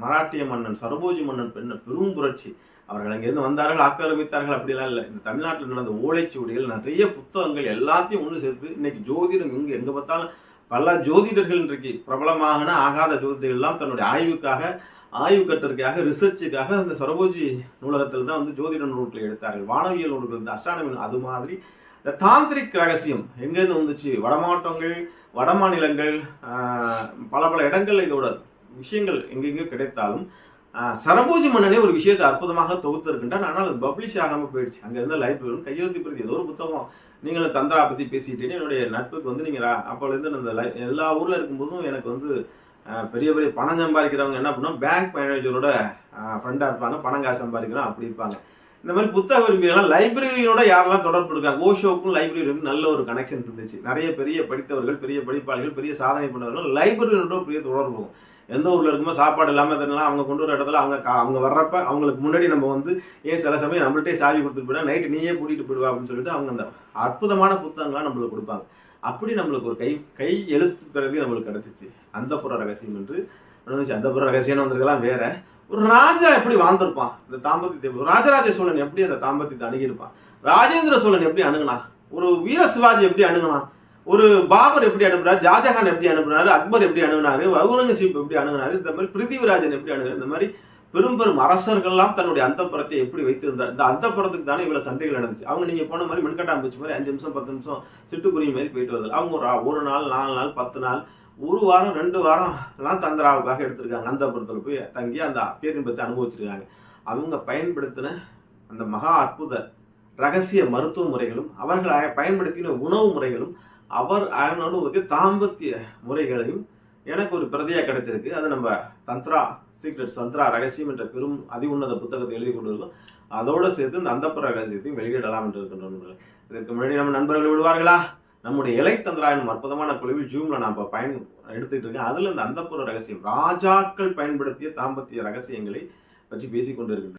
மராட்டிய மன்னன் சரபோஜி மன்னன் பெண்ண பெரும் புரட்சி. அவர்கள் அங்கிருந்து வந்தார்கள், ஆக்கிரமித்தார்கள், அப்படிலாம் இல்லை. இந்த தமிழ்நாட்டில் நடந்த ஓலைச்சுவடிகள், நிறைய புத்தகங்கள் எல்லாத்தையும் ஒன்று சேர்த்து இன்னைக்கு ஜோதிடம் எங்கே பார்த்தாலும் பல ஜோதிடர்கள் இன்றைக்கு பிரபலமான ஆகாத ஜோதிடர்கள்லாம் தன்னுடைய ஆய்வு கட்டுறதுக்காக ரிசர்ச்சுக்காக அந்த சரபோஜி நூலகத்தில் தான் வந்து ஜோதிட நூல்களை எடுத்தார்கள். வானவியல் நூல்கள், அஸ்ட்ரானமி. அது மாதிரி இந்த தாந்திரிக் ரகசியம் எங்கேருந்து வந்துச்சு? வடமாவட்டங்கள், வட மாநிலங்கள், பல இடங்கள்ல இதோட விஷயங்கள் எங்கெங்கோ கிடைத்தாலும் சரபோஜி மன்னனே ஒரு விஷயத்தை அற்புதமாக தொகுத்திருக்கின்றான். ஆனால் அது பப்ளிஷ் ஆகாமல் போயிடுச்சு. அங்கே இருந்த லைப்ரரி கையெழுத்து பிரதி ஏதோ ஒரு புத்தகம். நீங்களும் தந்திரா பற்றி பேசிக்கிட்டீங்க. என்னுடைய நட்புக்கு வந்து நீங்கள் அப்போலேருந்து அந்த எல்லா ஊரில் இருக்கும்போதும் எனக்கு வந்து பெரிய பெரிய பணம் சம்பாதிக்கிறவங்க என்ன பண்ணுவோம், பேங்க் மேனேஜரோட ஃப்ரெண்டாக இருப்பாங்க, பணம் காசு சம்பாதிக்கிறோம் அப்படி இருப்பாங்க. இந்த மாதிரி புத்தக விரும்பிகள்லாம் லைப்ரரியோட யாரெல்லாம் தொடர்பு இருக்காங்க, ஓஷோவுக்கும் லைப்ரரிக்கும் நல்ல ஒரு கனெக்ஷன் இருந்துச்சு. நிறைய பெரிய படித்தவர்கள், பெரிய படிப்பாளிகள், பெரிய சாதனை பண்ணவர்கள் லைப்ரரியோட பெரிய தொடர்பு. எந்த ஊரில் இருக்கும்போது சாப்பாடு இல்லாமல் இதெல்லாம் அவங்க கொண்டு வர இடத்துல அவங்க வர்றப்ப அவங்களுக்கு முன்னாடி நம்ம வந்து சில சமயம் நம்மள்ட்டே சாவி கொடுத்துட்டு போயிடா, நைட்டு நீயே கூட்டிகிட்டு போயிடுவா அப்படின்னு சொல்லிட்டு அவங்க அந்த அற்புதமான புத்தகங்கள்லாம் நம்மளுக்கு கொடுப்பாங்க. அப்படி நம்மளுக்கு ஒரு கை எழுத்து பிறகு நம்மளுக்கு கிடைச்சிச்சு அந்தப்புற ரகசியம் என்று வந்துச்சு. அந்தப்புற ரகசியம் வந்திருக்கலாம் வேற. ஒரு ராஜா எப்படி வாழ்ந்திருப்பான் இந்த தாம்பத்தியத்தை? ராஜராஜ சோழன் எப்படி அந்த தாம்பத்தியத்தை அணுகியிருப்பான்? ராஜேந்திர சோழன் எப்படி அணுகுனான்? ஒரு வீர சிவாஜி எப்படி அணுகுனான்? ஒரு பாபர் எப்படி அனுப்புனாரு? ஷாஜகான் எப்படி அனுப்புனாரு? அக்பர் எப்படி அணுகுனாரு? அவுரங்கசீப் எப்படி அணுகுனாரு? இந்த மாதிரி பிருத்திவிராஜன் எப்படி அணுகுனாரு? இந்த மாதிரி பெரும் அரசர்கள்லாம் தன்னுடைய அந்தப்புறத்தை எப்படி வைத்திருந்தார்? இந்த அந்தப்புறத்துக்கு தானே இவ்வளவு சண்டைகள் நடந்துச்சு. அவங்க நீங்க போன மாதிரி மின்கட்டாம்பூச்சி மாதிரி 5 நிமிஷம் 10 நிமிஷம் சிட்டுக்குருவி மாதிரி போயிட்டு வருது. அவங்க ஒரு நாள் 4 நாள் 10 நாள் 1 வாரம் 2 வாரம் எல்லாம் தந்திராவுக்காக எடுத்திருக்காங்க. அந்தப்புறத்தில் போய் தங்கி அந்த பேரின்பத்தை அனுபவிச்சிருக்காங்க. அவங்க பயன்படுத்தின அந்த மகா அற்புத ரகசிய மருத்துவ முறைகளும், அவர்கள் பயன்படுத்தின உணவு முறைகளும், அவர் அனுபவத்திய தாம்பத்திய முறைகளையும் எனக்கு ஒரு பிரதியாக கிடைச்சிருக்கு. அது நம்ம தந்த்ரா சீக்ரெட்ஸ், தந்த்ரா ரகசியம் என்ற பெரும் உன்னத புத்தகத்தை எழுதி கொண்டு இருக்கோம். அதோடு சேர்த்து இந்த அந்தப்புற ரகசியத்தையும் வெளியிடலாம் என்று இருக்கின்றன. இதற்கு முன்னாடி நம்ம நண்பர்கள் விடுவார்களா? நம்முடைய இலை தந்திரா என்னும் அற்புதமான குழுவில் ஜூம்ல நான் இப்போ எடுத்துக்கிட்டு இருக்கேன். அதுல இந்த அந்தப்புற ரகசியம், ராஜாக்கள் பயன்படுத்திய தாம்பத்திய ரகசியங்களை பற்றி பேசிக்கொண்டு இருக்கின்றன.